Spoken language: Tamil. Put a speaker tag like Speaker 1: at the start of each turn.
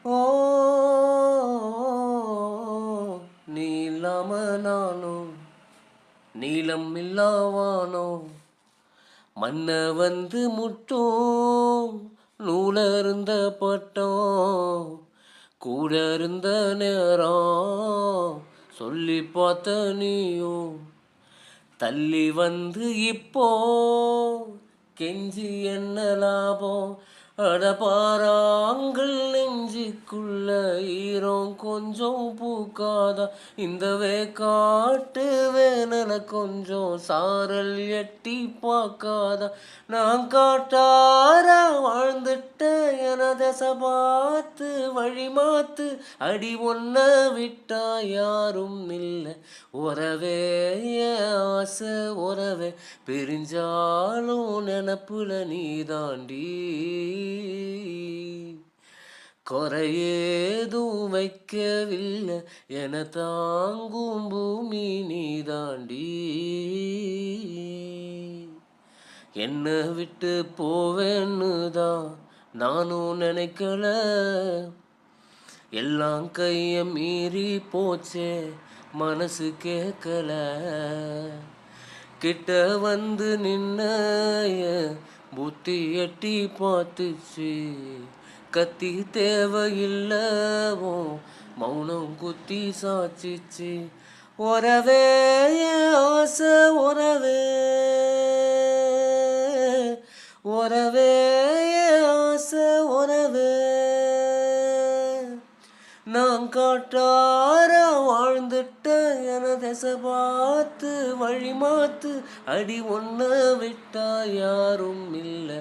Speaker 1: ஓ நீ இல்லாம நானும் நீளம் இல்லாவானோ மன்ன வந்து முட்டும் நூலருந்த பட்டம் கூட இருந்த நேரம் சொல்லி பார்த்த நீயும் தள்ளி வந்து இப்போ கெஞ்சி என்ன லாபம் அடபாராங்கள் நெஞ்சுக்குள்ள ஈரம் கொஞ்சம் பூக்காதா இந்த காட்டு வேனல கொஞ்சம் சாரல் எட்டி பார்க்காதா நான் காட்டாரா வாழ்ந்துட்ட என தசை பார்த்து வழி மாத்து அடி ஒன்ன விட்டா யாரும் இல்லை உறவே ஆசை உறவே பிரிஞ்சாலும் நினப்புல நீ தாண்டி குறையேதும் வைக்கவில்லை என தாங்கும் பூமி நீ தாண்டி என்னை விட்டு போவேன்னு தான் நானும் நினைக்கல எல்லாம் கைய மீறி போச்சே மனசு கேட்கல கிட்ட வந்து நின்ன புத்தி எட்டி பார்த்துச்சு கத்தி தேவையில்லவோ மௌனம் குத்தி சாச்சிச்சு உறவே ஆசை உறவே உறவே ஆசை உறவே நான் காட்டார வாழ்ந்துட்ட என திசை பார்த்து வழி மாத்து அடி ஒன்ன விட்டா யாரும் இல்லை